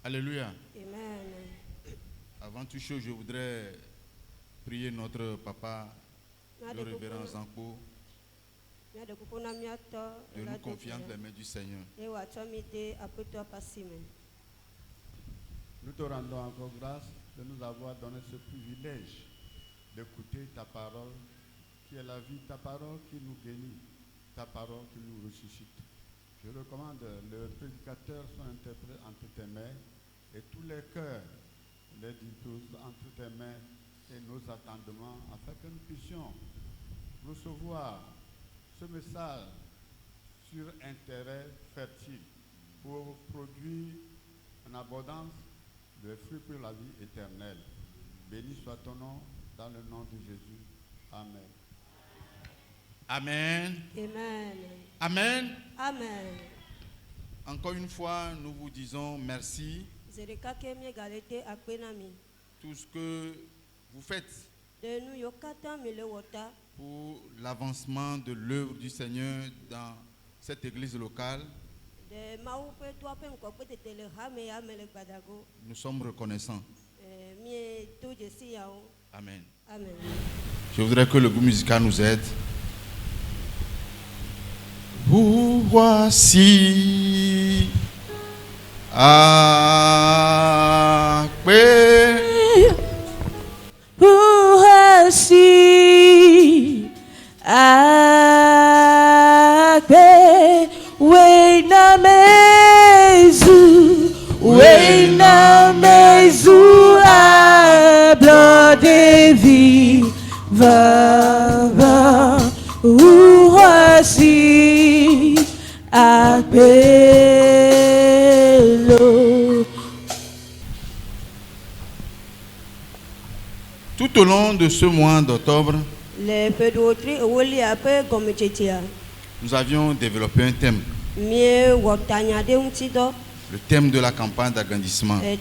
Alléluia. Amen. Avant toute chose, je voudrais prier notre papa, le révérend Zanko, de nous confier entre les mains du Seigneur. Nous te rendons encore grâce de nous avoir donné ce privilège d'écouter ta parole, qui est la vie, ta parole qui nous guérit, ta parole qui nous ressuscite. Je recommande le prédicateur soit interprète entre tes mains et tous les cœurs, les disciples entre tes mains et nos attendements, afin que nous puissions recevoir ce message sur intérêt fertile pour produire en abondance le fruit pour la vie éternelle. Béni soit ton nom dans le nom de Jésus. Amen. Amen. Amen. Amen. Amen. Encore une fois, nous vous disons merci. Tout ce que vous faites pour l'avancement de l'œuvre du Seigneur dans cette église locale. Nous sommes reconnaissants. Amen. Amen. Je voudrais que le groupe musical nous aide. Vous voici à paix. Vous voici à paix. Oui, na mezu, oui, na mezu, à blanc de vie, va, vous voici à paix. Tout au long de ce mois d'octobre, nous avions développé un thème. Le thème de la campagne d'agrandissement. Et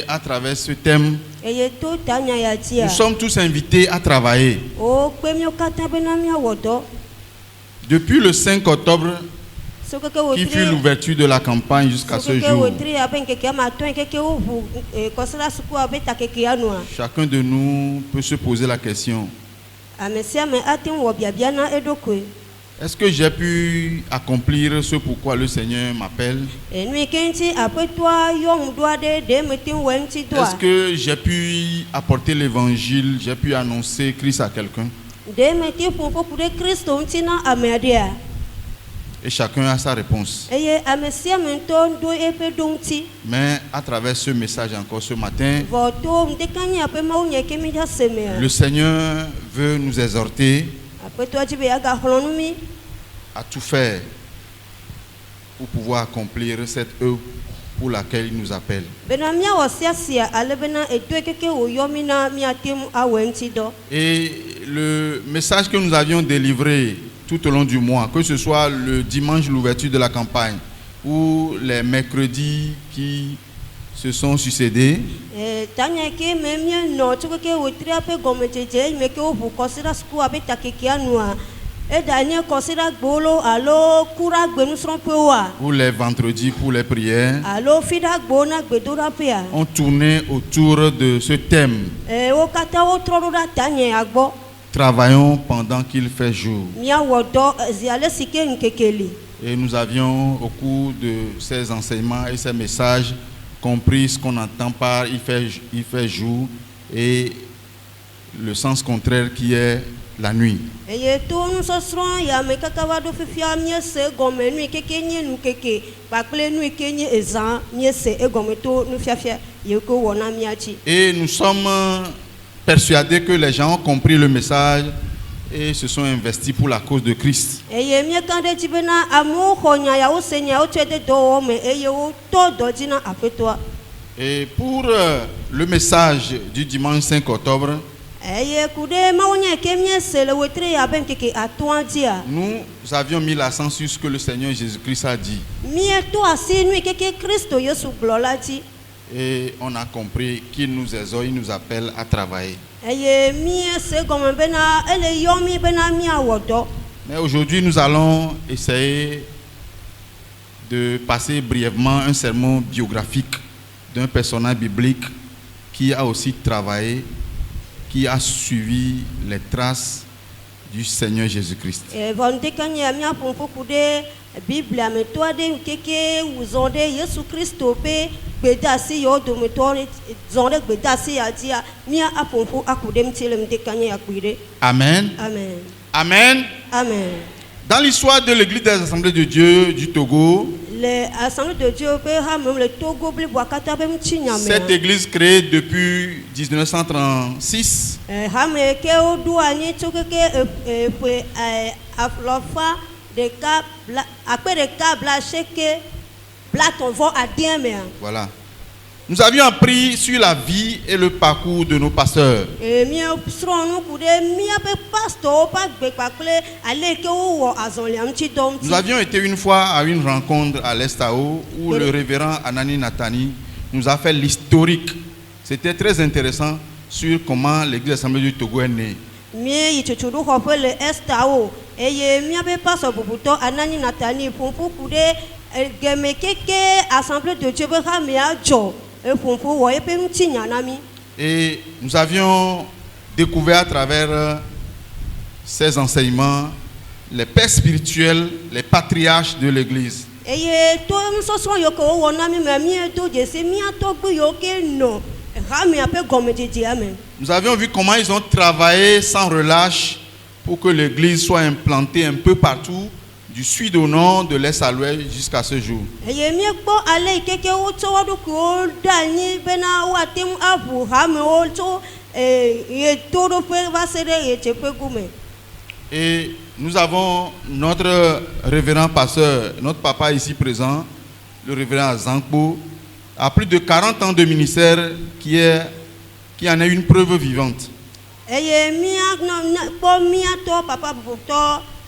à travers ce thème, nous sommes tous invités à travailler. Depuis le 5 octobre, qui fut l'ouverture de la campagne jusqu'à ce jour, chacun de nous peut se poser la question: est-ce que j'ai pu accomplir ce pourquoi le Seigneur m'appelle? Est-ce que j'ai pu apporter l'évangile, j'ai pu annoncer Christ à quelqu'un? Et chacun a sa réponse. Mais à travers ce message encore ce matin, le Seigneur veut nous exhorter à tout faire pour pouvoir accomplir cette œuvre pour laquelle il nous appelle. Et le message que nous avions délivré tout au long du mois, que ce soit le dimanche, l'ouverture de la campagne, ou les mercredis qui se sont succédés, ou les vendredis pour les prières, ont tourné autour de ce thème. Travaillons pendant qu'il fait jour. Et nous avions, au cours de ces enseignements et ces messages, compris ce qu'on entend par il fait jour et le sens contraire qui est la nuit. Et nous sommes persuadés que les gens ont compris le message et se sont investis pour la cause de Christ. Et pour le message du dimanche 5 octobre, nous avions mis l'accent sur ce que le Seigneur Jésus-Christ a dit. Et on a compris qu'il nous exhorte, il nous appelle à travailler. Mais aujourd'hui, nous allons essayer de passer brièvement un sermon biographique d'un personnage biblique qui a aussi travaillé, qui a suivi les traces du Seigneur Jésus-Christ. Amen. Amen. Amen. Amen. Dans l'histoire de l'Église des Assemblées de Dieu du Togo, cette église créée depuis 1936 voilà. Nous avions appris sur la vie et le parcours de nos pasteurs. Nous avions été une fois à une rencontre à l'Estao où le révérend Anani Natani nous a fait l'historique. C'était très intéressant sur comment l'église de l'Assemblée du Togo est née. Et nous avions découvert à travers ces enseignements les pères spirituels, les patriarches de l'église. Nous avions vu comment ils ont travaillé sans relâche pour que l'église soit implantée un peu partout, du sud au nord, de l'est à l'ouest jusqu'à ce jour. Et nous avons notre révérend pasteur, notre papa ici présent, le révérend Zankbo, a plus de 40 ans de ministère qui en est une preuve vivante.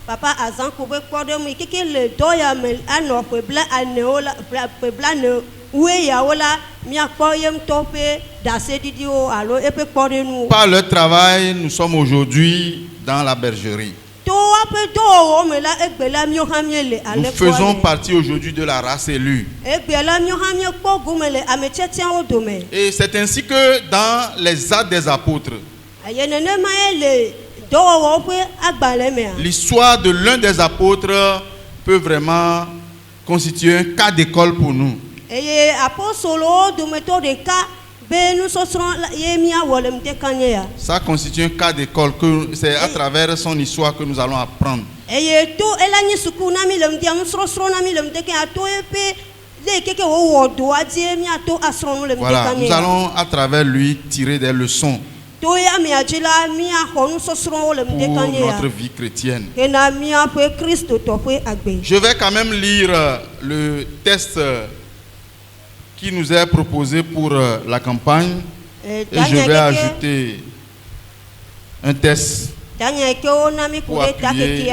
Papa Azanko be kpɔɖe mu keke le dɔ ya me anɔ ƒe bla anewo la ƒe bla ne woe yawo la miakpɔ ye ŋutɔ ƒe ɖaseɖiɖiwo alo eƒe kpɔɖenuwo. Par leur travail, nous sommes aujourd'hui dans la bergerie. To woaƒe dɔwɔwɔ me la egbe la miɔ hã miele ale Nous faisons partie aujourd'hui de la race élue. egbe la miɔ hã miekpɔ gome le ametsetiawo dome. Et c'est ainsi que dans les Actes des Apôtres, Aye nenema ye le l'histoire de l'un des apôtres peut vraiment constituer un cas d'école pour nous. Ça constitue un cas d'école, c'est à travers son histoire que nous allons apprendre. Voilà, nous allons à travers lui tirer des leçons pour notre vie chrétienne. Je vais quand même lire le texte qui nous est proposé pour la campagne et je vais ajouter un texte pour appuyer.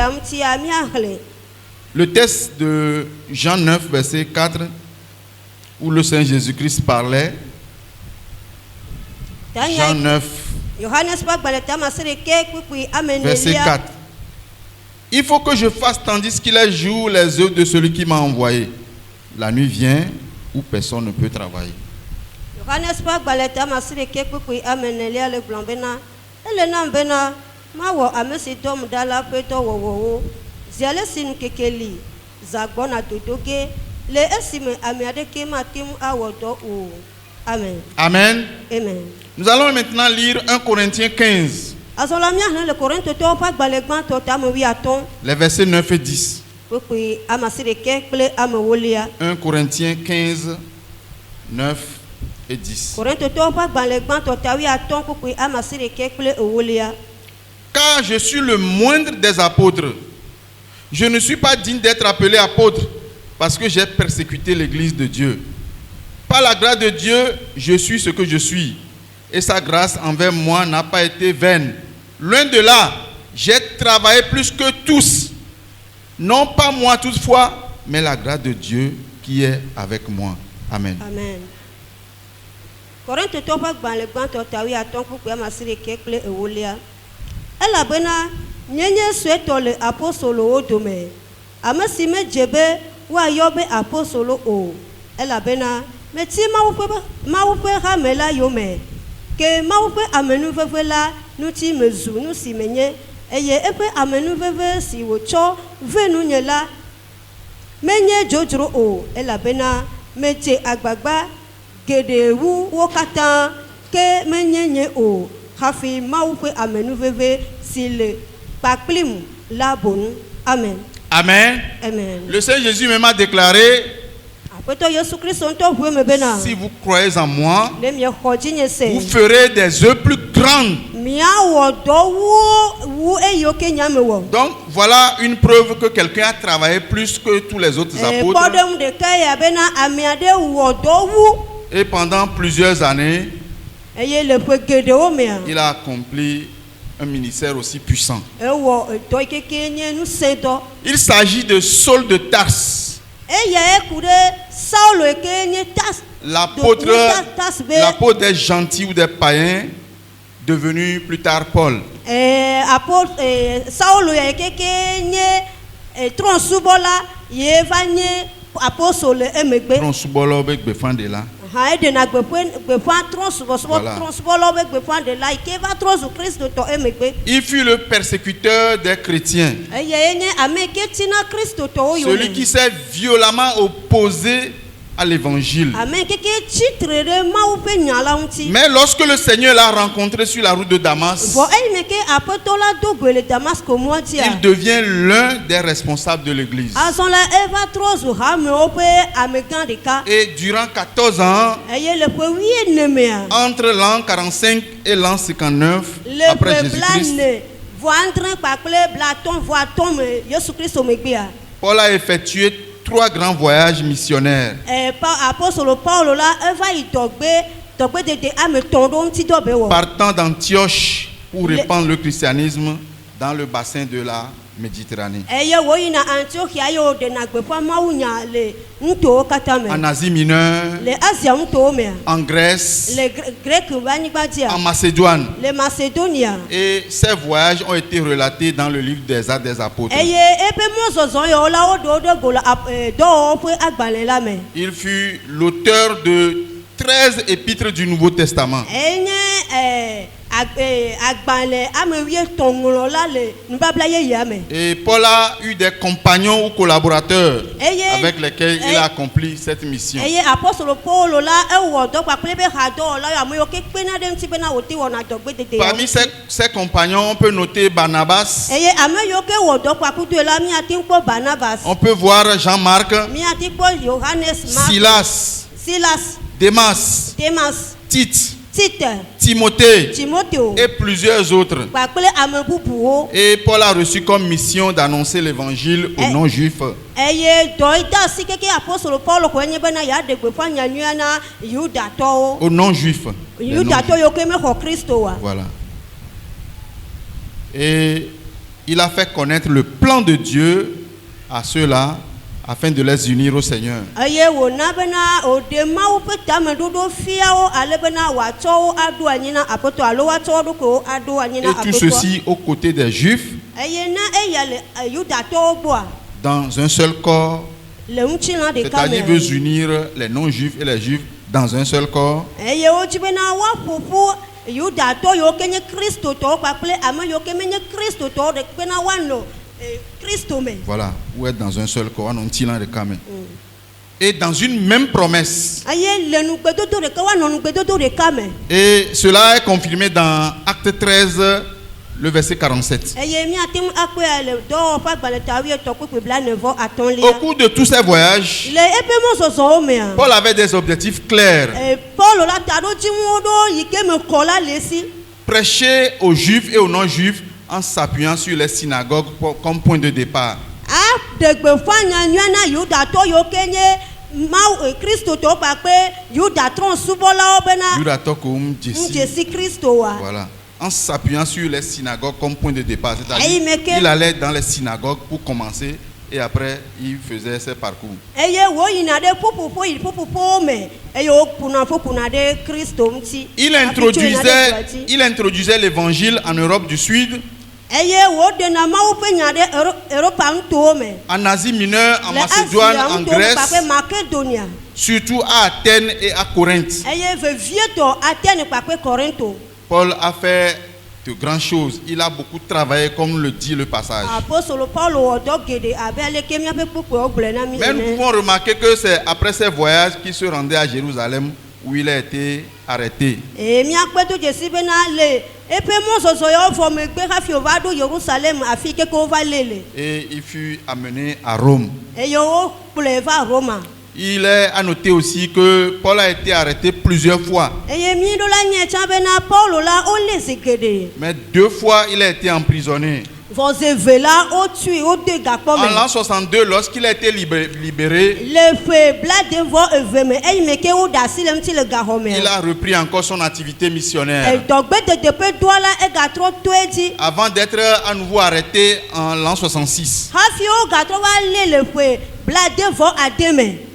Le texte de Jean 9, verset 4, où le Seigneur Jésus-Christ parlait. Jean 9, verset 4. Il faut que je fasse tandis qu'il est jour les œuvres de celui qui m'a envoyé. La nuit vient où personne ne peut travailler. Amen. Amen. Amen. Nous allons maintenant lire 1 Corinthiens 15. Les versets 9 et 10. 1 Corinthiens 15, 9 et 10. Car je suis le moindre des apôtres. Je ne suis pas digne d'être appelé apôtre parce que j'ai persécuté l'église de Dieu. Par la grâce de Dieu, je suis ce que je suis. Et sa grâce envers moi n'a pas été vaine. Loin de là, j'ai travaillé plus que tous. Non pas moi toutefois, mais la grâce de Dieu qui est avec moi. Amen. Amen. woayɔ be apostolo o elabena meti Mawu ƒe hame la yome ke Mawu ƒe amenuveve la ŋuti mezu nu si menye eye eƒe amenuveve si wòtsɔ ve nunye la menye dzodzro o elabena medze agbagba geɖe wu wo katã ke menye nye o hafi Mawu ƒe amenuveve si le kpakplim la boŋ. Amen. Amen. Amen. Le Seigneur Jésus même a déclaré, si vous croyez en moi, vous ferez des œuvres plus grandes. Donc voilà une preuve que quelqu'un a travaillé plus que tous les autres apôtres. Et pendant plusieurs années, il a accompli un ministère aussi puissant. Il s'agit de Saul de Tarse. L'apôtre des gentils ou des païens, devenu plus tard Paul. Il fut le persécuteur des chrétiens. Celui qui s'est violemment opposé à l'évangile. Mais lorsque le Seigneur l'a rencontré sur la route de Damas, il devient l'un des responsables de l'église. Et durant 14 ans, entre l'an 45 et l'an 59 après Jésus-Christ, Paul a effectué 3 grands voyages missionnaires. Partant d'Antioche pour répandre le christianisme dans le bassin de la Méditerranée. En Asie mineure, en Grèce, en Macédoine. Et ces voyages ont été relatés dans le livre des Actes des Apôtres. Il fut l'auteur de 13 épîtres du Nouveau Testament. Et Paul a eu des compagnons ou collaborateurs avec lesquels il a accompli cette mission. Parmi ses compagnons, on peut noter Barnabas. On peut voir Jean-Marc, Silas, Démas, Tite, Timothée et plusieurs autres. Et Paul a reçu comme mission d'annoncer l'évangile aux non-juifs. Aux non-juifs. Voilà. Et il a fait connaître le plan de Dieu à ceux-là, afin de les unir au Seigneur. Et tout ceci aux côtés des Juifs, dans un seul corps, c'est-à-dire veut unir les non-Juifs et les Juifs dans un seul corps. Voilà, ou être dans un seul corps, et dans une même promesse. Et cela est confirmé dans Acte 13, le verset 47. Au cours de tous ces voyages, Paul avait des objectifs clairs. Prêcher aux Juifs et aux non-Juifs en s'appuyant sur les synagogues comme point de départ. Voilà. En s'appuyant sur les synagogues comme point de départ. C'est-à-dire qu'il allait dans les synagogues pour commencer et après il faisait ses parcours. Il introduisait l'évangile en Europe du Sud eye wo de na mawu pe nya de Europe nto me en Asie mineure, en Macédoine, en Grèce, Macedonia surtout à Athènes et à Corinthe. eye ve vieto Athènes pa pe Corinto. Paul a fait de grandes choses. Il a beaucoup travaillé, comme le dit le passage. Apostole Paul odo gede abele ke mia pe pupu ogle na mi. Mais nous pouvons remarquer que c'est après ces voyages qu'il se rendait à Jérusalem où il a été arrêté. E mia kwetu jesi be na le e pe mo zozo yo fo me gbe ka fi o va do Jerusalem afi ke ko va lele. Et il fut amené à Rome. E yo ple va Roma. Il est à noter aussi que Paul a été arrêté plusieurs fois. Eye mi do la nye cha be na Paul la o le segede. Mais 2 fois, il a été emprisonné. Vos evela o tui o de gapo me. En l'an 62, lorsqu'il a été libéré, Le fe blade vo eveme e me ke o da silem ti le gahome. il a repris encore son activité missionnaire. E dogbe de pe dola e ga tro toeji. Avant d'être à nouveau arrêté en l'an 66. Hafi o ga tro wa le fe blade vo ademe.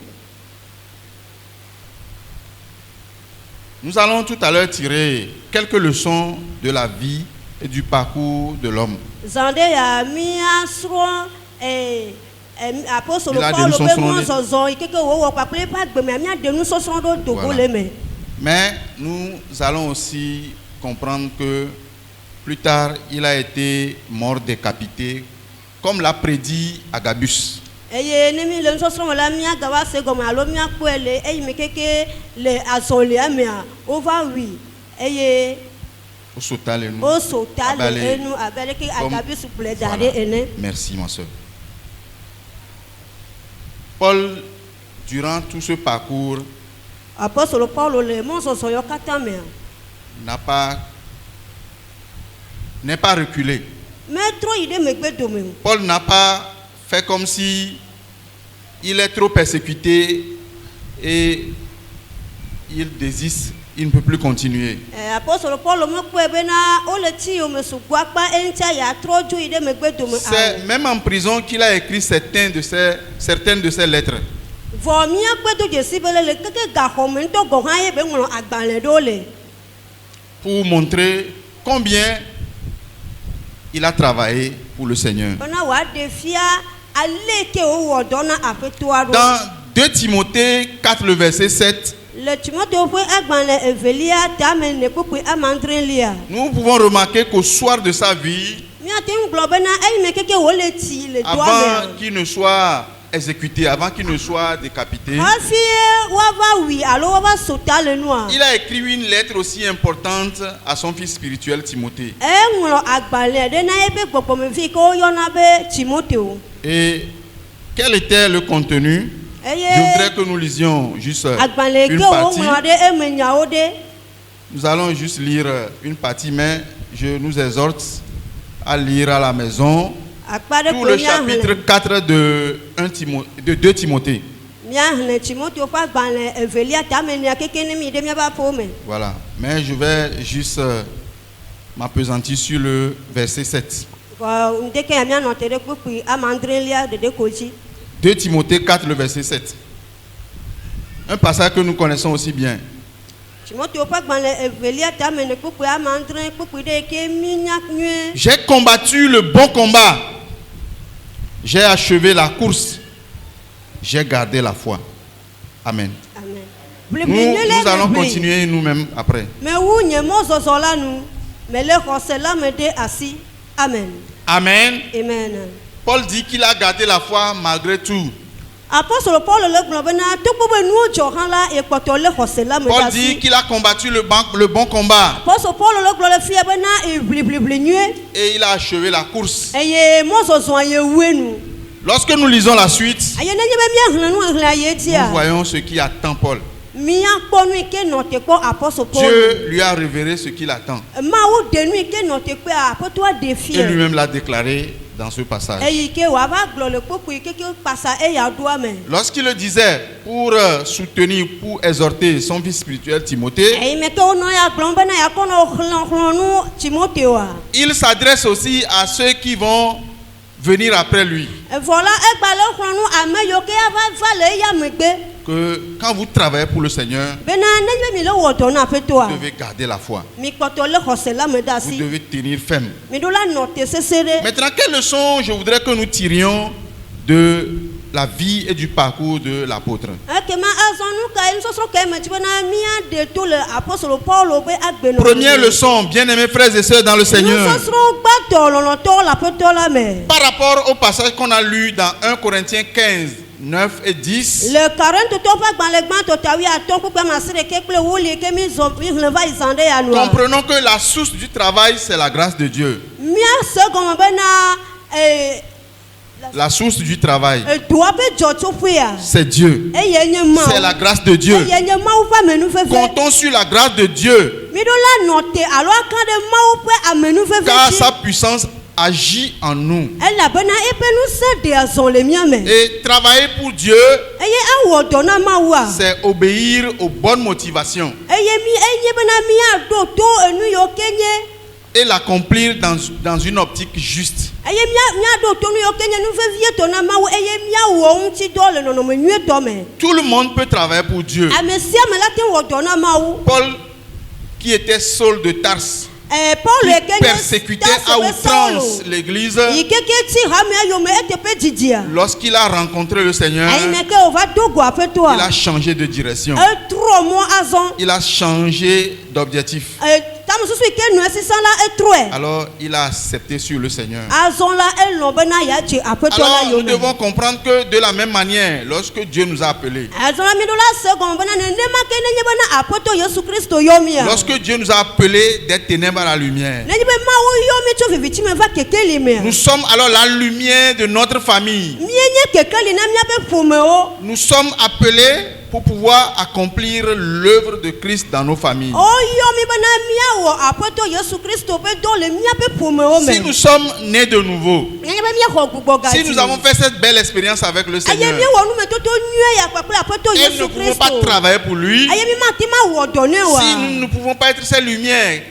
Nous allons tout à l'heure tirer quelques leçons de la vie et du parcours de l'homme. Zande ya mia sro apostole Il a Paul de pe nous mo son zozo ikeke wo pa ple pa gbe me mia de nous so son do dogo Voilà. le me. Mais nous allons aussi comprendre que plus tard, il a été mort décapité, comme l'a prédit Agabus. Eye ne mi le so so la mia ga wa se go ma lo mia ko ele e me keke le azole amia over we eye Au Sotal et nous. o so tal Abale. enu abele ke Comme- agabi su ple Voilà. dare ene. Merci, ma soeur. Paul, durant tout ce parcours, Apostole Paul le mo so so yo kata me. n'est pas reculé. Me tro ide me gbe do me. Paul n'a pas fait comme si il est trop persécuté et il désiste, il ne peut plus continuer. Apostole Paul mo ko ebe na o le ti o me su gwa pa entia ya tro ju ide me gbe do me. C'est même en prison qu'il a écrit certaines de ces lettres. Vo mia gbe do jesi bele le keke ga home nto go han ye be ngolo agbanle do le. Pour montrer combien il a travaillé pour le Seigneur. Ona wa defia ale ke o wo do na afetuaro. Dans 2 Timothée 4, le verset 7, Le Timothée fue agbanle evelia tame ne pupu amandrelia. nous pouvons remarquer qu'au soir de sa vie, Mia tin globe na e me keke wo le ti le do avant me. qu'il ne soit exécuté, avant qu'il ne soit décapité, Hafi wa va wi alo wa va sota le noa. il a écrit une lettre aussi importante à son fils spirituel Timothée. E ngolo agbanle de na ebe popo me fi ko yo na be Timothée o. Et quel était le contenu? Je Eye voudrais que nous lisions juste agbanle une ke o partie. ngolo de e me nya o de. Nous allons juste lire une partie, mais je nous exhorte à lire à la maison Akpade tout ko le mia chapitre 4 de 2 Timothée. Mia hne Timothée fue agbanle evelia tame ne keke ne mi de mia ba po me. Voilà. Mais je vais juste m'appesantir sur le verset 7. Ko ndeke ya mia no tere pupu amandrelia de koji. 2 Timothée 4, le verset 7. Un passage que nous connaissons aussi bien. Timothée fue agbanle evelia tame ne pupu amandre pupu de ke mi nya nue. J'ai combattu le bon combat. J'ai achevé la course. J'ai gardé la foi. Amen. Amen. Nous allons continuer nous-mêmes après. Mais où n'y mo zozola nous, mais le rosela me de assis. Amen. Amen. Amen. Paul dit qu'il a gardé la foi malgré tout. Apostole Paul le globena tout pour nous johanla et poto le rosela me Paul dit qu'il a combattu le bon combat Apostole Paul le glorifie bena et bli nué. et il a achevé la course. Et ye mo zozo ye wenu. Lorsque nous lisons la suite, Aye ne be mia hnu hla ye nous dia. voyons ce qui attend Paul. Mia kponu ke note ko apostole Paul. Dieu lui a révélé ce qu'il attend. Ma ou de nuit ke note ko apostole Et défier. lui-même l'a déclaré dans ce passage. Et ke wa va glore popu ke passa e ya do amen. Lorsqu'il le disait pour soutenir, pour exhorter son fils spirituel Timothée, Et mettons no ya glombe na ya kono chlonu Timothée wa. il s'adresse aussi à ceux qui vont venir après lui. Voilà e gbale chlonu ame yo ke va le ya megbe. que quand vous travaillez pour le Seigneur, bena nenye mi le wo do na aƒetɔ a vous devez garder la foi. mi kpɔtɔ le xɔse la me de Vous asi devez tenir ferme. mi do la nɔ te sese ɖe. Maintenant, quelle leçon je voudrais que nous tirions de la vie et du parcours de l'apôtre? Ekema azɔ nu ka ye nusɔsrɔ̃ ka ye me dzi bena mía de to le apostolo Paulo be agbenɔ. Première leçon, bien-aimés frères et sœurs dans le Seigneur. Nusɔsrɔ̃ gbãtɔ lɔlɔtɔ le aƒetɔ la me. Par rapport au passage qu'on a lu dans 1 Corinthiens 15, 9 et 10, Le Korintotɔ ƒe agbalẽ gbãtɔ ta 15 kpekpe amasiɖeke kple 10 ke mi zɔ mi hlẽ va yi zã ɖe ya nua. comprenons que la source du travail, c'est la grâce de Dieu. Mía se gɔme bena La source du travail, edoa be dzɔtsoƒea c'est Dieu. eye nye Mawu. C'est la grâce de Dieu. Eye nye Mawu ƒe amenuveve. Comptons sur la grâce de Dieu, Mi ɖo la nɔ te alo aka ɖe Mawu ƒe amenuveve car dzi. sa puissance agit en nous. Elabena eƒe ŋusẽ ɖe azɔ le mía me. Et travailler pour Dieu, Eye awɔ dɔ na Mawua. c'est obéir aux bonnes motivations Eye mi enye bena míaɖo to enu yiwo ke nye. et l'accomplir dans une optique juste. Eye míaɖo to nu yiwo ke nye nuvevie tɔ na Mawu eye míawɔ ŋuti dɔ le nɔnɔme nyuietɔ me. Tout le monde peut travailler pour Dieu. Ame sia ame la te wɔ dɔ na Mawu. Paul, qui était Saul de Tarse, Paul qui eke nye persécutait à outrance l'église, yi keke ti hamea yome eteƒe dzidzia. lorsqu'il a rencontré le Seigneur, Ayi ne ke wòva do go il a aƒetɔa. changé de direction. Etrɔ mɔ azɔ. Il a changé d'objectif. Tamesusu yi ke nua sisan la etrɔe. Alors, il a accepté sur le Seigneur. Azɔ la elɔ bena yeadze aƒetɔ la Alors, nous yome. devons comprendre que de la même manière, lorsque Dieu nous a appelés, Azɔ la mi ɖo la se gɔme bena nenema ke nenye bena aƒetɔ Yesu Kristo yɔmia. lorsque Dieu nous a appelés des ténèbres à la lumière, Nenye be Mawu yɔmi tso vivitime va kekeli mea. nous sommes alors la lumière de notre famille. Míenye kekeli na míaƒe ƒomewo. Nous sommes appelés pour pouvoir accomplir l'œuvre de Christ dans nos familles. Oyɔmi bena míawɔ aƒetɔ Yesu Kristo ƒe dɔ le míaƒe ƒomewo me. Si nous sommes nés de nouveau, Nenye be míaxɔ gbugbɔ si gadzi. nous avons fait cette belle expérience avec le Eye Seigneur míewɔ numetoto nyuie ya kpakple aƒetɔ et nous Yesu ne pouvons pas Kristo. travailler pour lui, Eye mi mati ma wɔ dɔ ne wa. si nous ne pouvons pas être ces lumières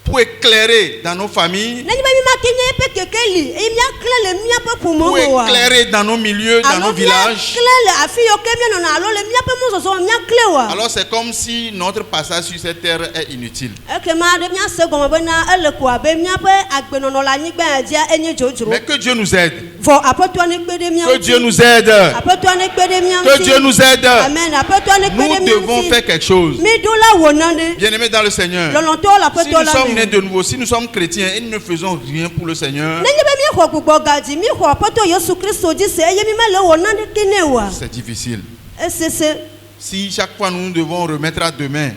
pour éclairer dans nos familles, Nenye be mi mati nye eƒe kekeli eye míaklẽ le míaƒe pour ƒomewo me wa. éclairer dans nos milieux, dans nos Alo villages, míaklẽ le afi yiwo ke míanɔna alo le míaƒe mɔzɔzɔ me míaklẽ wa. alors c'est comme si notre passage sur cette terre est inutile. Ekema ɖe míase gɔme bena ele ko abe míaƒe agbenɔnɔ le anyigba ya dzia enye dzodzro. Mais que Dieu nous aide. Vɔ aƒetɔ ne kpe ɖe mía Que Dieu ŋuti. nous aide. Aƒetɔ ne kpe ɖe mía Que Dieu ŋuti. nous aide. Amen. Aƒetɔ ne kpe Nous ɖe mía devons faire ŋuti. quelque chose. Mi ɖo la wɔ nane. Bien-aimés dans le Seigneur, Lɔlɔtɔwo le si aƒetɔ nous la sommes nés me. de nouveau, si nous sommes chrétiens et nous ne faisons rien pour le Seigneur, Nenye be míexɔ gbugbɔ gadzi míexɔ aƒetɔ Yesu Kristo dzi se eye mi mele wɔ naneke nɛ oa. c'est difficile. Esese. Si chaque fois nous devons remettre à demain,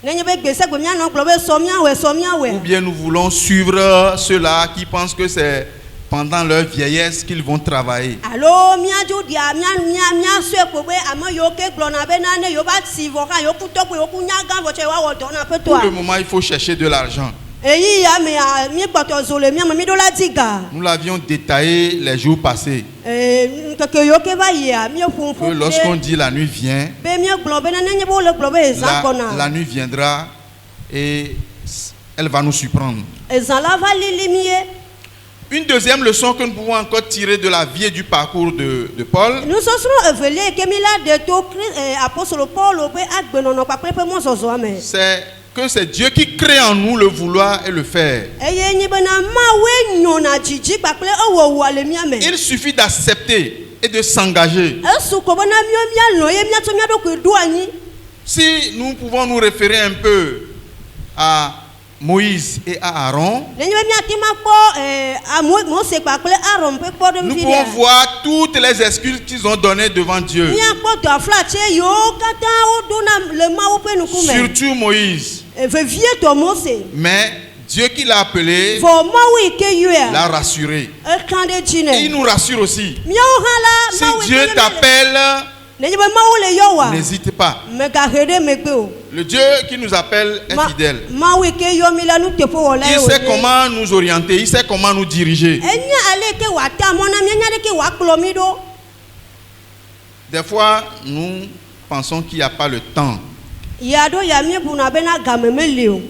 Nenye be gbese gbe míanɔ gblɔ be sɔ míawɔe sɔ ou míawɔe. bien nous voulons suivre ceux-là qui pensent que c'est pendant leur vieillesse qu'ils vont travailler. Alo míadzo dia míasɔe ko be ame yiwo ke gblɔna bena ne yewo va si vɔ hã yewo ku tɔgbe yewo ku nyagã vɔ tsɛ yewoawɔ dɔ na Pour le aƒetɔa. moment, il faut chercher de l'argent. Eyi ya mea mi gbɔtɔ zo le míame mi ɖo la di ga. Nous l'avions détaillé les jours passés. Nkeke yiwo ke va yia míeƒo Que ƒu lorsqu'on ɖe dit la nuit vient, be míegblɔ bena nenye be wole gblɔ be ezã la kɔna. nuit viendra et elle va nous surprendre. Ezã la va lili mi ye. Une deuxième leçon que nous pouvons encore tirer de la vie et du parcours de Paul, Nusɔsrɔ̃ evelia yi ke mi la ɖe to apostolo Paulo ƒe agbenɔnɔ kpakple eƒe mɔzɔzɔa me. c'est que c'est Dieu qui crée en nous le vouloir et le faire. Eye nyi bena Mawoe nyɔna dzidzi kpakple ewɔwɔa le mía me. Il suffit d'accepter et de s'engager. Esu ko bena míalɔ ye míatsɔ mía ɖokui ɖo anyi. Si nous pouvons nous référer un peu à Moïse et à Aaron, Nenye be míate ma kpɔ Mose kpakple Aron ƒe nous kpɔɖeŋuti pouvons ɖea. voir toutes les excuses qu'ils ont données devant Dieu. Míakpɔ dɔ aflatse yiwo katã woɖona le Mawu ƒe ŋkume. Surtout Moïse. Vevietɔ Mose. Mais Dieu qui l'a appelé Vɔ Mawu yi ke yɔa. l'a rassuré. Ekan ɖe dzi Et il nɛ. nous rassure aussi. Míawo hã la Si Mawu yi Dieu ke yɔ le- t'appelle, Nenye be Mawu le yɔ wa. n'hésite pas. Megahe ɖe megbe o. Le Dieu qui nous appelle est fidèle. Mawu yi ke yɔ mi la nuteƒewɔla ye Il sait wònye. comment nous orienter, il sait comment nous diriger. Enya ale yi ke wòata mɔ na mí, enya ale yi ke wòakplɔ mí ɖo. Des fois, nous pensons qu'il n'y a pas le temps. Ya ɖo ya míebuna bena game meli o.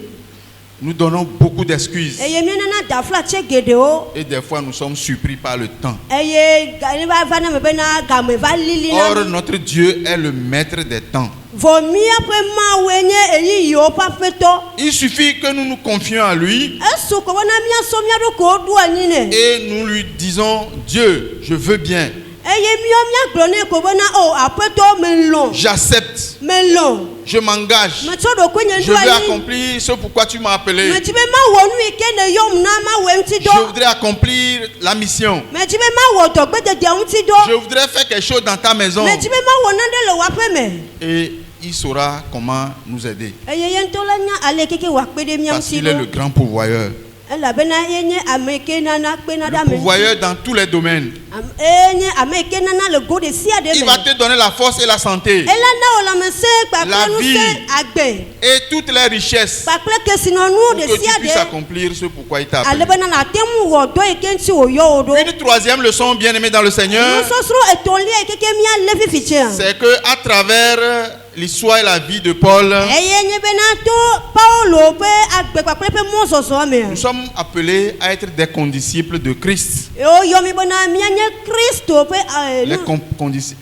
Nous donnons beaucoup d'excuses. eye mienana da fla tse geɖewo Et des fois, nous sommes surpris par le temps. eye ne va na me bena game va lili na Or, notre Dieu est le maître des temps. vɔ miaƒe mawoe nye eyiyiwo ƒe aƒetɔ Il suffit que nous nous confions à lui esu ko bena miasɔ mia ɖokowo ɖo anyi nɛ et nous lui disons, Dieu, je veux bien, eye miagblɔ nɛ ko bena o aƒetɔ melɔ̃ j'accepte, melɔ̃ je m'engage, metsɔ ɖokoe nye je ɖo veux anyi accomplir ce pourquoi tu m'as appelé. medzi be mawɔ nu yi ke ne yɔm na mawɔe ŋuti Je dɔ voudrais accomplir la mission. medzi be mawɔ dɔgbededea ŋuti Je dɔ voudrais faire quelque chose dans ta maison. medzi be mawɔ nane le wɔaƒe me Et il saura comment nous aider. eye ye ŋutɔ la nya ale keke wòakpe ɖe mia Parce ŋuti qu'il est le ɖo grand pourvoyeur. elabena ye nye ame ke nana kpena ɖe Le ame pourvoyeur dans tous les domaines. eye nye ame ke nana le go ɖe sia ɖe Il me va te donner la force et la santé. ela na wò lãmesẽ La kpakple vie. ŋusẽ agbe Et toutes les richesses. kpakple kesinɔnuwo Pour ɖe que tu sia puisses ɖe accomplir ce pourquoi il t'a ale appelé. bena nàte ŋu wɔ dɔ yi ke ŋuti wòyɔ wò ɖo Une troisième leçon, bien aimé dans le Seigneur, nusɔsrɔ̃ etɔ̃lia yi keke míalé fifitsea c'est que à travers l'histoire et la vie de Paul, eye nye bena to Paulo ƒe agbe kpakple eƒe mɔzɔzɔ mea nous sommes appelés à être des condisciples de Christ. woyɔ mi bena mianye Kristo ƒe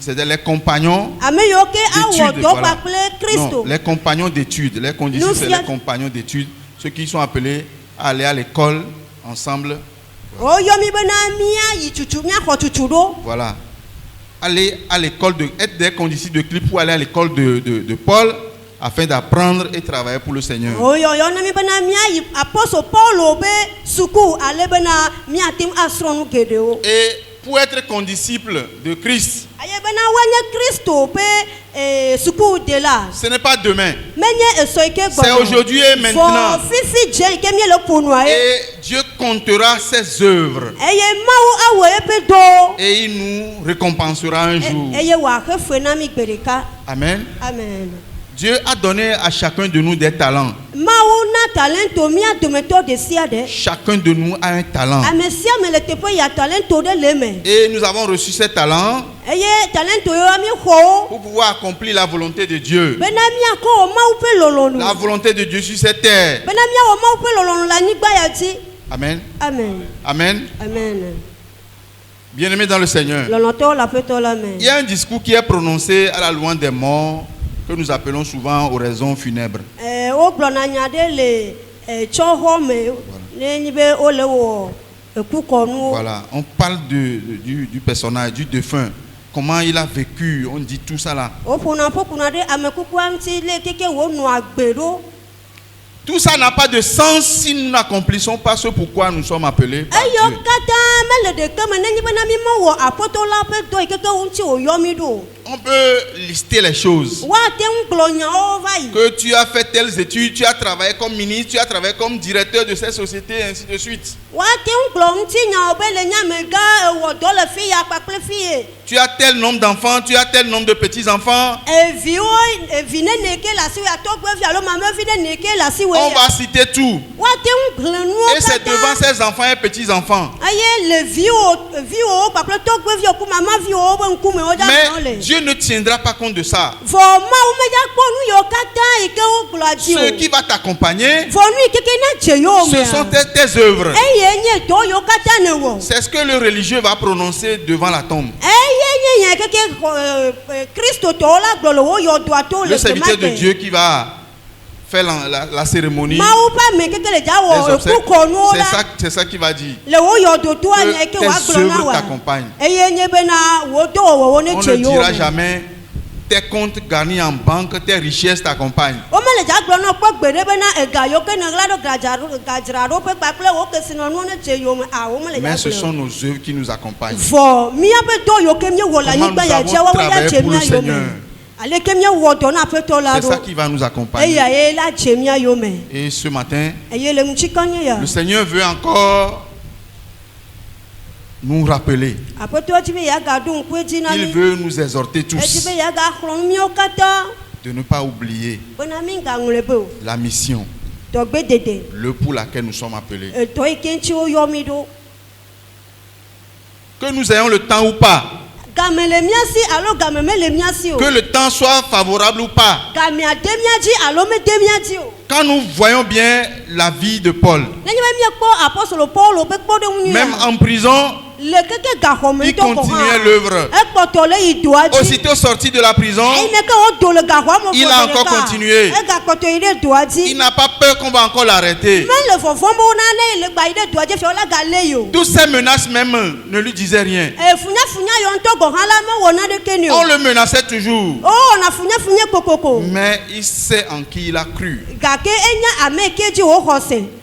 C'est-à-dire les compagnons ame yiwo ke awɔ d'études. dɔ Voilà. kpakple Non, Kristo les compagnons d'études. Les condisciples, c'est les compagnons d'études. Ceux qui sont appelés à aller à l'école ensemble. woyɔ mi bena míayi tutu míaxɔ tutu ɖo Voilà. Aller à l'école, être des condisciples de Christ pour aller à l'école de Paul afin d'apprendre et travailler pour le Seigneur. woyɔyɔ na mi bena míayi apɔsɔ Paulo ƒe suku ale bena míate ŋu asrɔ̃ nu geɖewo Et pour être condisciple de Christ, eye bena woanye Kristo ƒe sukudela ce n'est pas demain. menye esɔ yi ke C'est aujourd'hui et maintenant. vɔ fifi dze yi ke míele ƒonua ye Et Dieu comptera ses œuvres eye Mawu awɔ eƒe dɔwo et il nous récompensera un jour. eye wòaxe fe na mi gbe ɖeka Amen. amen. Dieu a donné à chacun de nous des talents. Mawu na talento mía dometɔ ɖe sia ɖe Chacun de nous a un talent. ame sia ame le teƒe ya talento ɖe le me Et nous avons reçu ces talents eye talento yewoa mi xɔ wo pour pouvoir accomplir la volonté de Dieu. bena míakɔ wɔ Mawu ƒe lɔlɔnu La volonté de Dieu sur cette terre. bena míawɔ Mawu ƒe lɔlɔnu le anyigba ya dzi Amen. amen Amen. amen. Bien-aimés dans le Seigneur. Lɔlɔtɔwo le aƒetɔ la me. Il y a un discours qui est prononcé à la louange des morts que nous appelons souvent oraison funèbre. Wogblɔna nya ɖe le tsɔxɔ me ne nyi be wole wɔ ekukɔnuwo. Voilà, on parle du personnage, du défunt. Comment il a vécu, on dit tout ça là. Woƒona ƒokuna ɖe ame kukua ŋuti le keke wonɔ agbe ɖo. Tout ça n'a pas de sens si nous n'accomplissons pas ce pourquoi nous sommes appelés par Eyo Dieu. katã mele ɖeke me ne nyi bena mi mewɔ aƒetɔ la ƒe dɔ yi keke ŋuti wòyɔ mi ɖo. On peut lister les choses. Woate ŋu gblɔ nyawo va yi. Que tu as fait telles études, tu as travaillé comme ministre, tu as travaillé comme directeur de cette société, et ainsi de suite. Woate ŋu gblɔ ŋuti nyawo be le nyamegã ewɔ dɔ le fi ya kpakple fi ye. Tu as tel nombre d'enfants, tu as tel nombre de petits-enfants. Eviwo evi nene ke le asi wo atɔgbevi alo mamevi nene ke le asi wo On ya. va citer tout. Woate ŋu gblẽ nuwo Et c'est devant katã. ses enfants et petits-enfants. Eye le viwo kpakple tɔgbeviwo ku mamaviwo ƒe ŋkume wo dza Mais le. Dieu ne tiendra pas compte de ça. Vɔ Mawu medza kpɔ nu yiwo katã yi ke wogblɔa dzi Ce o. qui va t'accompagner, Vɔ nu yi keke na dze yewo ce sont mea. tes œuvres. Eye nye dɔ yiwo katã ne wɔ. C'est ce que le religieux va prononcer devant la tombe. Eye nye nya keke kristotɔwo la gblɔ le wo yɔdoa to Le le serviteur de gbe Dieu qui va faire la cérémonie, Mawu ƒe ame keke le dza les wɔ obsèques, ekukɔnuwo la c'est ça qui va dire. le wo yɔdotoa nya Que ke woagblɔ tes na œuvres wa. t'accompagnent. Eye nye bena wo dɔwɔwɔwo ne On dze ne yewo dira me. jamais tes comptes garnis en banque, tes richesses t'accompagnent. Womele dza gblɔ na kpɔ gbe ɖe bena ega yiwo ke ne ɣla ɖo gadzraɖoƒe kpakple wo kesinɔnuwo ne dze yewo me womele Mais dza ce gblɔ. sont nos œuvres qui nous accompagnent. Vɔ míaƒe dɔ yiwo ke míewɔ le Comment anyigba nous ya avons dzia woawo ya travaillé dze pour le mía Seigneur. yome. Ale ke míewɔ dɔ na aƒetɔ la C'est ça ɖo. qui va nous accompagner. Eya ye la dze mía yome. Et ce matin, Eye le ŋuti kanye ya. le Seigneur veut encore nous rappeler. Aƒetɔ dzi be yeagaɖo ŋku edzi na Il mí. veut nous exhorter Edzi tous be yeagaxlɔ̃ nu míawo katã de ne pas oublier bena mígaŋlɔe be o. la mission, Dɔgbedede le pour laquelle nous sommes appelés. edɔ yi ke ŋuti woyɔ mí ɖo. Que nous ayons le temps ou pas, Que le temps soit favorable ou pas. Quand nous voyons bien la vie de Paul, même en prison, il continuait l'œuvre. Aussitôt sorti de la prison, il a encore continué. Il n'a pas peur qu'on va encore l'arrêter. Toutes ces menaces même ne lui disaient rien. On le menaçait toujours. Mais il sait en qui il a cru.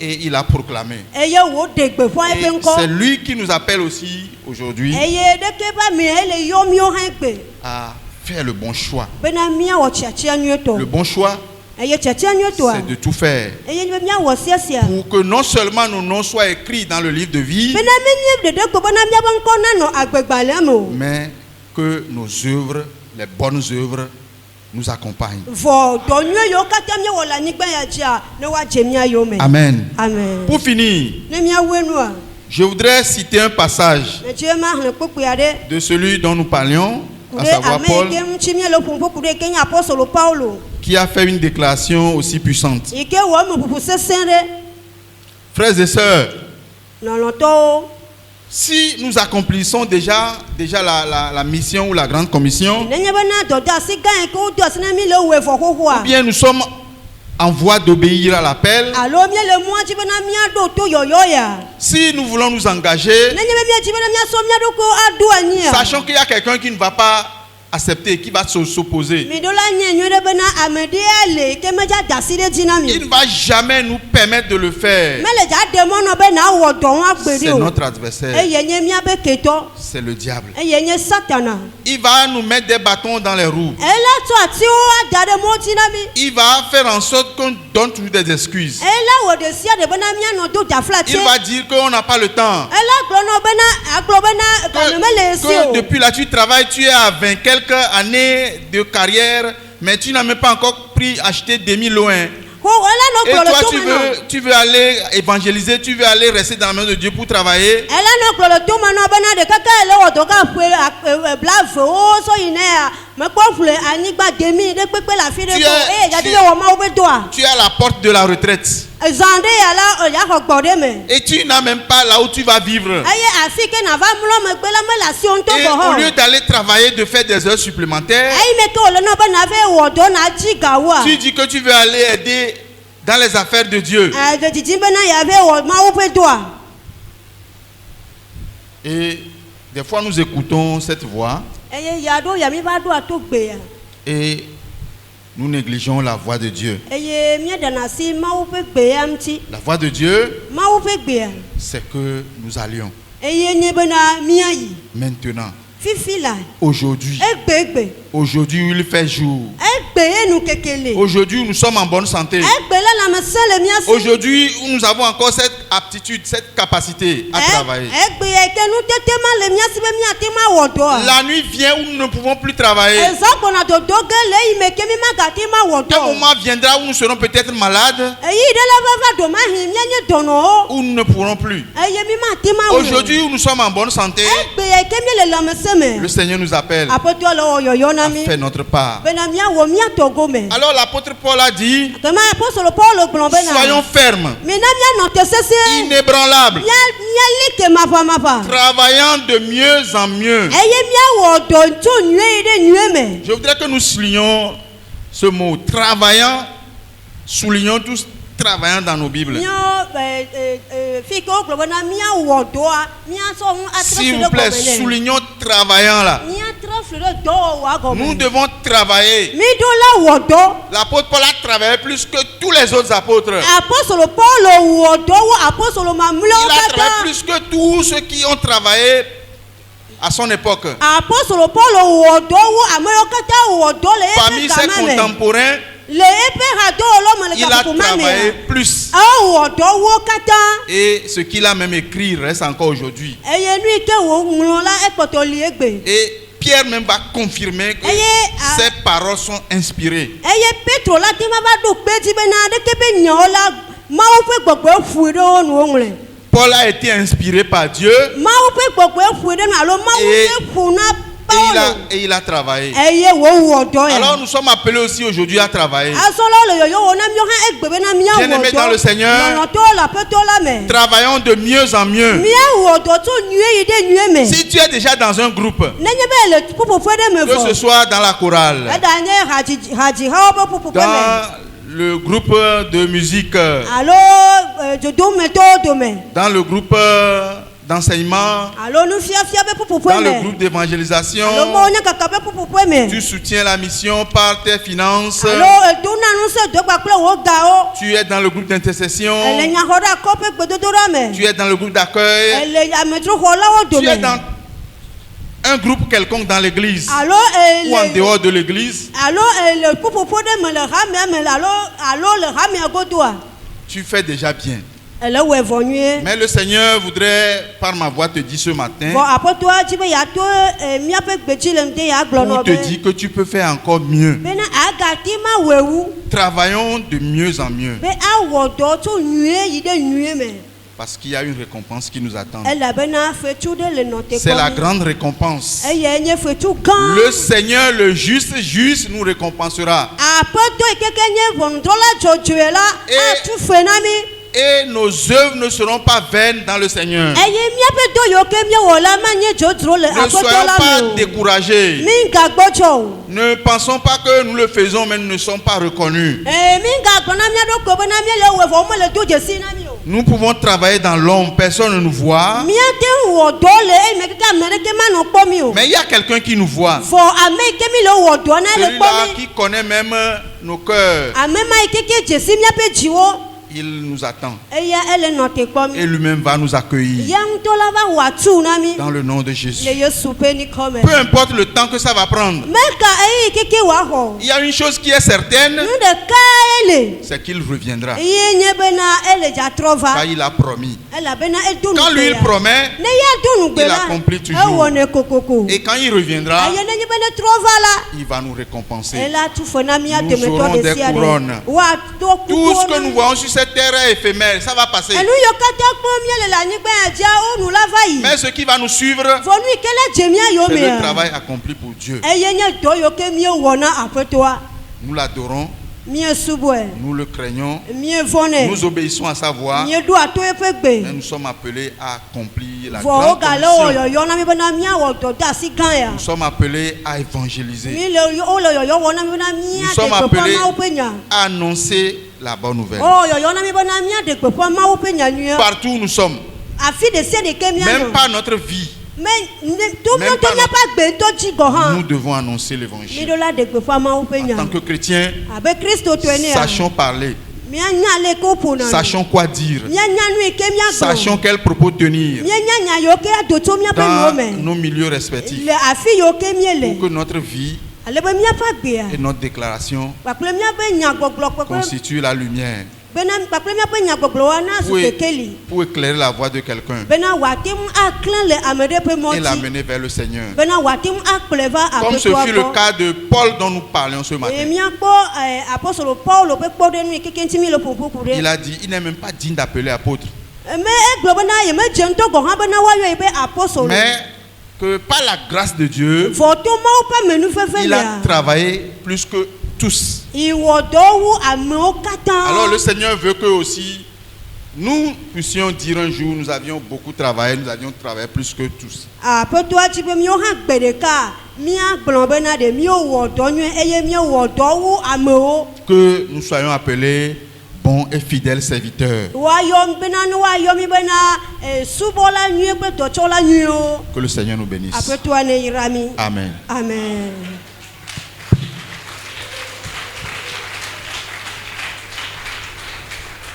Et il a proclamé. Et c'est lui qui nous appelle aussi aujourd'hui à faire le bon choix. Le bon choix, c'est de tout faire pour que non seulement nos noms soient écrits dans le livre de vie, mais que nos œuvres, les bonnes œuvres, nous accompagnent. Amen. Amen. Pour finir, je voudrais citer un passage de celui dont nous parlions, à savoir Paul, qui a fait une déclaration aussi puissante. Frères et sœurs, si nous accomplissons déjà la mission ou la grande commission, ou bien nous sommes en voie d'obéir à l'appel, si nous voulons nous engager, sachant qu'il y a quelqu'un qui ne va pas accepter, qui va s'opposer, il ne va jamais nous permettre de le faire. C'est notre adversaire, c'est le diable. Il va nous mettre des bâtons dans les roues. Il va faire en sorte qu'on donne toujours des excuses. Il va dire qu'on n'a pas le temps, que depuis là tu travailles, tu es à 20 quelques années de carrière, mais tu n'as même pas encore acheté demi loin. Et toi tu veux aller évangéliser, tu veux aller rester dans la main de Dieu pour travailler. Tu es à la porte de la retraite. Et tu n'as même pas là où tu vas vivre. Et au lieu d'aller travailler, de faire des heures supplémentaires, tu dis que tu veux aller aider dans les affaires de Dieu. Et des fois nous écoutons cette voix et nous négligeons la voix de Dieu. La voix de Dieu, c'est que nous allions maintenant, aujourd'hui, aujourd'hui il fait jour, aujourd'hui nous sommes en bonne santé, aujourd'hui nous avons encore cette aptitude, cette capacité à travailler. La nuit vient où nous ne pouvons plus travailler. Un moment viendra où nous serons peut-être malades, où nous ne pourrons plus. Aujourd'hui où nous sommes en bonne santé, le Seigneur nous appelle à faire notre part. Alors l'apôtre Paul a dit, soyons fermes, inébranlables, travaillant de mieux en mieux. Je voudrais que nous soulignions ce mot, travaillant, soulignons tous travaillant dans nos Bibles. S'il vous plaît, soulignons travaillant là. Nous devons travailler. L'apôtre Paul a travaillé plus que tous les autres apôtres. Il a travaillé plus que tous ceux qui ont travaillé à son époque. Parmi ses contemporains, il a travaillé plus. Et ce qu'il a même écrit reste encore aujourd'hui. Et Pierre même va confirmer que ces paroles sont inspirées. Paul a été inspiré par Dieu. Et Et il a travaillé. eye wo wo do ya Alors nous sommes appelés aussi aujourd'hui à travailler. asolo le yo wo na mi ha egbe be na mi Bien aimé dans le Seigneur, no to la pe to la me travaillons de mieux en mieux. mi wo do to nue ide nue me Si tu es déjà dans un groupe, nenye be le pupu fo de me que fo ce soit dans la chorale, da nye haji ha bo pupu pe me dans le groupe de musique, alo je do me to do me dans le groupe d'enseignement, alo nu fia be pupu pe dans le me groupe d'évangélisation, alo mo nya kaka be pupu pe me tu soutiens la mission par tes finances, alo do na nu se do pa kle wo ga o tu es dans le groupe d'intercession, ele nya ho da ko pe gbe do ra me tu es dans le groupe d'accueil, ele ya me tro ho la wo do tu es me dans un groupe quelconque dans l'église alo ou en dehors de l'église, alo le pupu po de me le rame me alo le rame godoa tu fais déjà bien. ele we vonue Mais le Seigneur voudrait, par ma voix, te dire ce matin, bon après toi tu be ya to mi ape gbeji le nde ya glo no pour te dire que tu peux faire encore mieux. be na agati ma wewu Travaillons de mieux en mieux, be awo do to nue yi de nue me parce qu'il y a une récompense qui nous attend. ele be na fetu de le note C'est la grande récompense. eye nye fetu gan Le Seigneur, le juste nous récompensera. après toi keke nye vondola jojoe la Et- a tu fenami Et nos œuvres ne seront pas vaines dans le Seigneur. eye mi ape do yo ke mi wola ma nye jodro le Ne après soyons toi la pas me découragés. mi ga gbojo Ne pensons pas que nous le faisons, mais nous ne sommes pas reconnus. mi ga gbona mi do ko be na mi le we vo mo le do je si na mi o Nous pouvons travailler dans l'ombre, personne ne nous voit. mi ate wo do le me ka mere ke ma no po mi o Mais il y a quelqu'un qui nous voit. for ame ke mi le wo do na le po Celui-là mi qui connaît même nos cœurs. ame ma keke je si mi ape jiwo Il nous attend. eye ele no te po mi Et lui-même va nous accueillir. yang to la va wa tu na mi Dans le nom de Jésus. le yo soupe ni come Peu importe le temps que ça va prendre. me ka keke wa ho Il y a une chose qui est certaine, nu de ka ele c'est qu'il reviendra. eye nye be na ele ja trova Car il a promis. ele be na edunu Quand lui il promet, ne ya dunu gbe il la accomplit toujours. e wo ne kokoko et quand il reviendra, aye ne nye be ne trova la il va nous récompenser. ela tu fo na mi ate Nous me to aurons de des si ade couronnes. wa to ku Tout ce que nous voyons sur cette terre est éphémère, ça va passer. enu yo kata po mi le la ni gba aja o nu la va yi Mais ce qui va nous suivre, fo nu kele jemia yo c'est me le travail accompli pour Dieu. eye nye do yo ke mi wo na apetoa Nous l'adorons, mi subo nous le craignons, mi vone nous obéissons à sa voix, mi do ato e pe et gbe nous sommes appelés à accomplir la fo o grande ga le o commission. yo yo na mi be na mi awo do da si gan ya Nous sommes appelés à évangéliser, mi le yo o le yo yo wo na mi be na mi Nous ade sommes pe appelés- ma o pe nya à annoncer la bonne nouvelle. o yo yo na mi be na mi ade pe ma o pe nya nu Partout où nous sommes, afi de se de ke mi même ano pas notre vie, mais tout Même le pas monde n'a pas gbe to ji go han nous devons annoncer mi l'évangile. do la de pe ma o pe En nya tant que chrétiens, abe Kristo to ene ya sachons parler, mi anya le ko po na sachons quoi dire, mi anya nu ke mi agbo sachons quels propos tenir mi anya nya yo ke ado to mi ape dans no me nos milieux respectifs, le afi yo ke mi le pour que notre vie ale be mi apa gbe ya et notre déclaration pakple mi abe nya gbogbo pe constituent la lumière bena pakple mi abe nya gbogbo wa na su pour, kekeli pour éclairer la voie de quelqu'un bena watim aklan le amede pe et moti l'amener vers le Seigneur. bena watim akleva Comme ape ce to fut le cas de Paul dont nous parlions ce e matin. mi akpo apostolo Paulo pe kpo de nu keke ntimi le popo ku de Il a dit, il n'est même pas digne d'appeler apôtre, me eglo bena ye me je nto go han bena wa yo be apostolo mais que par la grâce de Dieu, voto ma pa menu fefe il ya a travaillé plus que tous. iwo do wu ame o kata Alors le Seigneur veut que aussi nous puissions dire un jour, nous avions beaucoup travaillé, nous avions travaillé plus que tous. apeto ati pe mi o han gbedeka mi agbon bena de mi o wo do nu eye mi o wo do wu ame o Que nous soyons appelés bons et fidèles serviteurs. wa yo bena nu wa yo mi bena subola nu pe to chola nu o Que le Seigneur nous bénisse. apeto ane irami Amen. amen.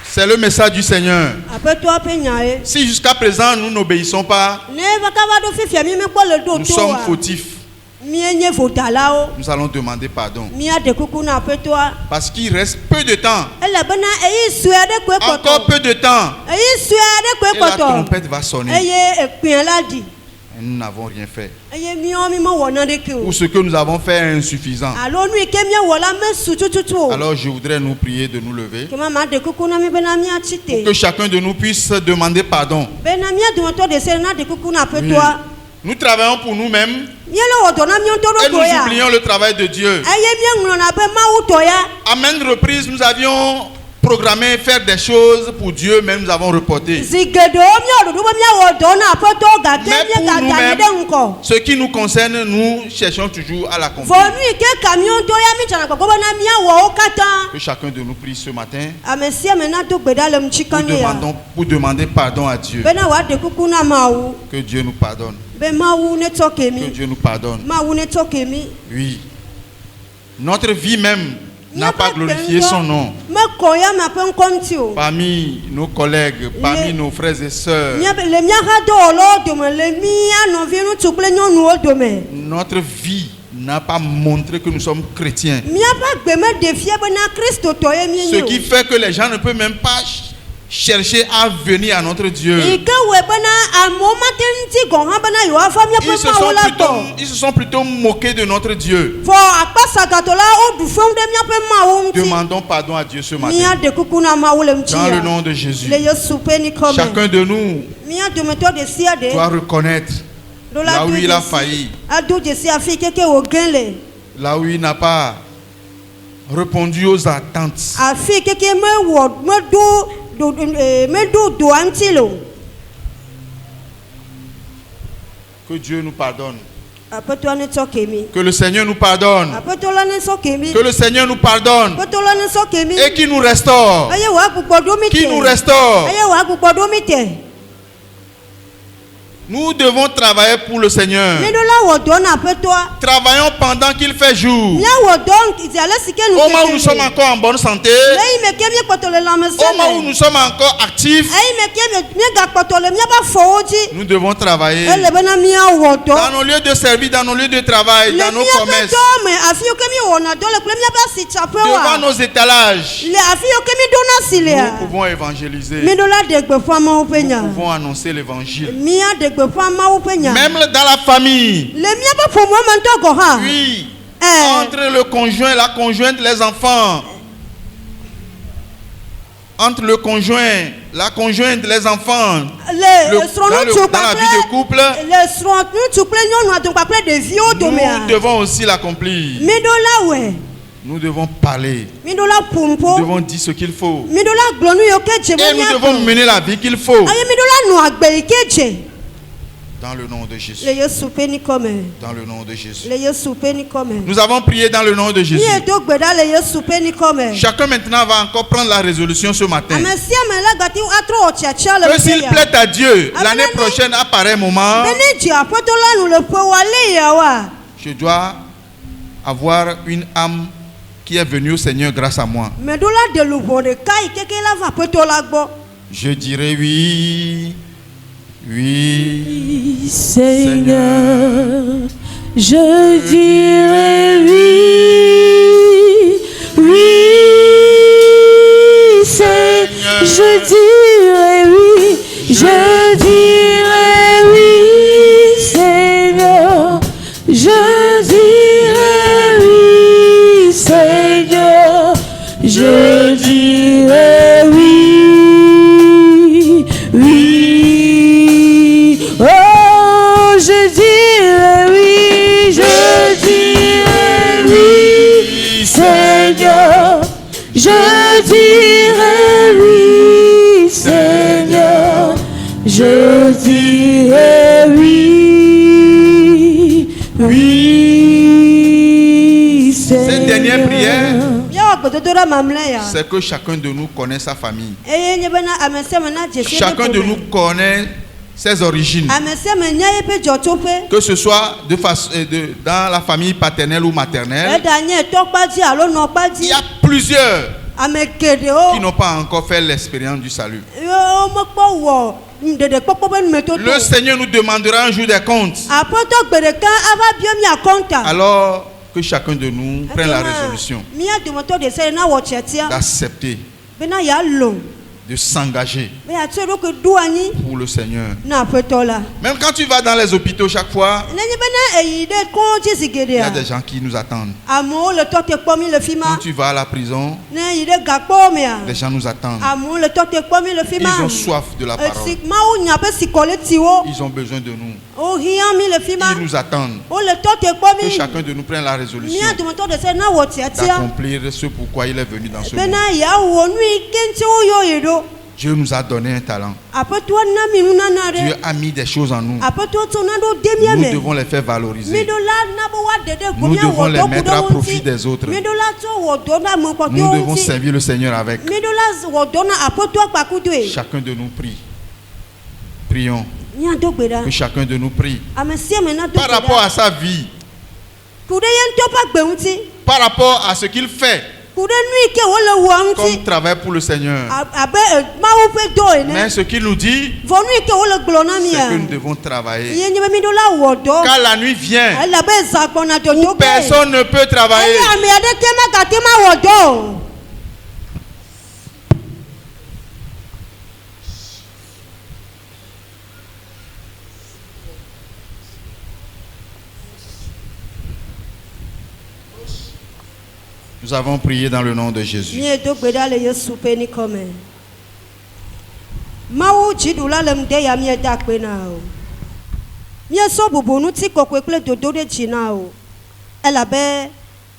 C'est le message du Seigneur. apeto ape nyae Si jusqu'à présent nous n'obéissons pas, ne va ka va do fifia mi me kpo le do nous to sommes wa fautifs. mi enye vodala o Nous allons demander pardon. mi ade kuku na apeto a Parce qu'il reste peu de temps. ele bena eyi sue de kwe Encore koto peu de temps. eyi sue de kwe Et la koto trompette va sonner. eye ekpin la di Et nous n'avons rien fait. eye mi o mi mo wo na de ki o Ou ce que nous avons fait est insuffisant. alo nu ike mi wo la me su tututu o Alors je voudrais nous prier de nous lever. ke mama de kuku na mi bena mi achite Que chacun de nous puisse demander pardon. bena mi adu to de se na de kuku na Oui. apeto a Nous travaillons pour nous-mêmes. mi Et nous oublions le travail de Dieu. À maintes reprises, nous avions programmé faire des choses pour Dieu, mais nous avons reporté. Mais pour nous-mêmes, ce qui nous concerne, nous cherchons toujours à l'accomplir. Que chacun de nous prie ce matin pour demander pardon à Dieu. Que Dieu nous pardonne. Que Dieu nous pardonne. Oui. Notre vie même n'a pas glorifié son nom. Parmi nos collègues, parmi nos frères et sœurs, notre vie n'a pas montré que nous sommes chrétiens. Ce qui fait que les gens ne peuvent même pas chercher à venir à notre Dieu. Ils se sont plutôt moqués de notre Dieu. Demandons pardon à Dieu ce matin. Dans le nom de Jésus. Chacun de nous doit reconnaître là où il a failli. Là où il n'a pas répondu aux attentes. Que Dieu nous pardonne. Que le Seigneur nous pardonne. Que le Seigneur nous pardonne. Et qu'il nous restaure. Qu'il nous restaure. Nous devons travailler pour le Seigneur. Travaillons pendant qu'il fait jour. Au moment où nous sommes encore en bonne santé. Au moment où nous sommes encore actifs. Nous devons travailler dans nos lieux de service, dans nos lieux de travail, dans nos commerces, devant nos étalages. Nous pouvons évangéliser. Nous pouvons annoncer l'évangile. Même dans la famille. Oui. Entre le conjoint, la conjointe, les enfants. Entre le conjoint, la conjointe, les enfants. Dans la vie de couple. Nous devons aussi l'accomplir. Nous devons parler. Nous devons dire ce qu'il faut. Et nous devons mener la vie qu'il faut. Dans le nom de Jésus. Dans le nom de Jésus. Nous avons prié dans le nom de Jésus. Chacun maintenant va encore prendre la résolution ce matin. Que s'il plaît à Dieu, l'année prochaine, à pareil moment, je dois avoir une âme qui est venue au Seigneur grâce à moi. Je dirais oui. Oui, Seigneur, je dirai oui, oui, Seigneur, je dirai oui, je dirai oui, Seigneur, je dirai oui, Seigneur, je dirai oui, oui. Oh, je dirai oui, je dirai oui, Seigneur, je dirai oui, Seigneur, je dirai oui, oui, Seigneur. Cette dernière prière, c'est que chacun de nous connaît sa famille. Chacun de nous connaît ses origines. Que ce soit dans la famille paternelle ou maternelle. Il y a plusieurs qui n'ont pas encore fait l'expérience du salut. Le Seigneur nous demandera un jour des comptes. Alors que chacun de nous prenne la résolution d'accepter de s'engager Mais à ce que douani pour le Seigneur. na petola. Même quand tu vas dans les hôpitaux chaque fois, Nani bena e de konti il y a sigedea. des gens qui nous attendent. Amo le tote pomi le Quand fima. tu vas à la prison, Na ide gakpo mea. les gens nous attendent. Amo le tote pomi le fima. Ils ont soif de la parole. Si ma ou nya pe sikole tiwo. Ils ont besoin de nous. O hiami le fima. Ils nous attendent. O le tote Que pomi. chacun de nous prenne la résolution Mia de moto de se na wotia tia. d'accomplir ce pourquoi il est venu dans ce monde. Bena ya wonui kenti o yo yedo. Dieu nous a donné un talent. Après toi na mi una na Dieu re. a mis des choses en nous. Après toi to na do demia Nous me. devons les faire valoriser. Midola na bo wa dede Nous gomia devons wo les do mettre à kudo profit wonti. des autres. Midola to wo do na mo ko Nous devons wonti. servir le Seigneur avec. Midola wo do na après toi pa kudo e. Chacun de nous prie. Prions. Nya do gbeda. Que chacun de nous prie. Amesia me na do Par rapport à sa vie, kude yen to pa gbe wonti. par rapport à ce qu'il fait Kude nui ke wo le wo wonti. comme travail pour le Seigneur. Abe ma wo pe do e Mais ne. ce qu'il nous dit, Vo nui ke wo le glo na mi c'est a. que nous devons travailler. Ye nyebe midola wo do. Car la nuit vient Elle be za gbona do do où personne ne peut travailler. Ele ami ade ke ma ka te ma wo do. Nous avons prié dans le nom de Jésus. Mie do gbeda le Yesu pe ni kome. Mawu jidula le mde ya mie da pe na o. Mie so bubunu ti kokwe kple dodo de jina o. Elabe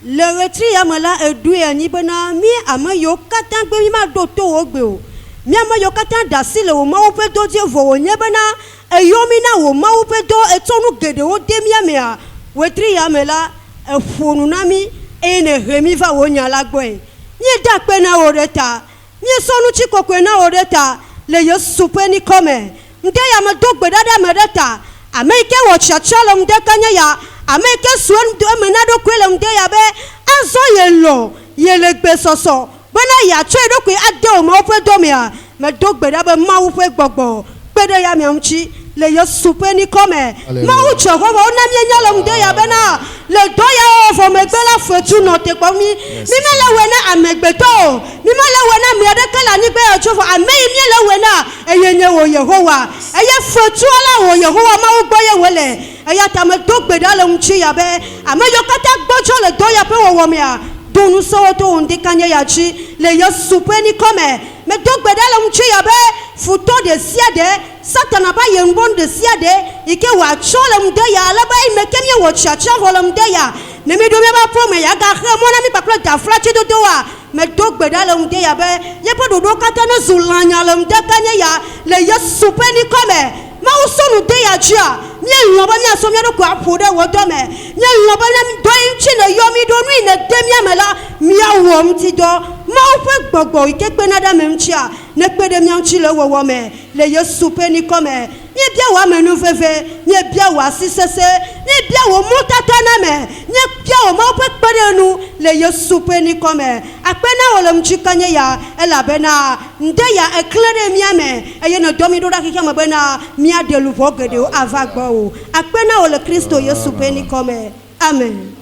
le retri ya me la edu ya ni bena mi ame yo kata gbe mi ma do to wo gbe o. Mi ame yo kata da si le o mawu pe do je vo o nye bena eyo mi na o mawu pe do etonu gede o de mi ame a wetri ya me la efonu na mi ene remi va wonya la gbe ni da pe na oreta ni sonu chi kokwe na oreta le Yesu pe ni come nde ya me do gbe dada me deta ameke wo chacha lo mde kanya ya ameke suon do me na do kwele mde ya be azo ye lo ye le gbe soso bena ya twe do kwe ade o ma pe do me a me do gbe da be ma wo pe gbogbo pe de ya me amchi le Yesu pe ni come ma wo Jehova ona mi nya lo mde ya be na le do ya o fo me gbe la fetu no te po mi me le we na amegbeto mi me le we na mi ade kala ni gbe ojo fo ame mi le we na eyenye wo Yehova eye fetu ala wo Yehova ma wo gbo ye wele eya ta me do gbe da le mchi ya be ame yo kata gbojo le do ya pe wo mi a donu so to onde kanya ya chi le Yesu pe ni come me do gbe da le mchi ya be futo de siade Satana ba yembon de siade ike wa chole mde ya la ba imekemye wo chacha vola mde ya ne mi do me ba pro me ya ga kre mo na mi papla da flachi do do wa me do gbeda le mde ya be ye po do do kata na zulanya le mde kanye ya le Yesu pe ni come ma usonu de ya chia nye nyoba mi aso mi do kwa po de wo do me nye nyoba na do inchi na yo mi do nui na dem ya mela mi awo mti do ma upe gbogbo ike pe na da me mchia ne pe de mi anchi le wo me le Yesu pe ni come nye bia wa menu fefe nye bia wa sisese nye bia wo mutata na me nye bia wo ma upe pe nu le Yesu pe ni come akpena wo le mchikanye ya elabena nde ya eklere mi ame eye no domi do da kike ma bena mi adelu vogede o avagbo o akpena wo le Kristo Yesu pe ni come amen.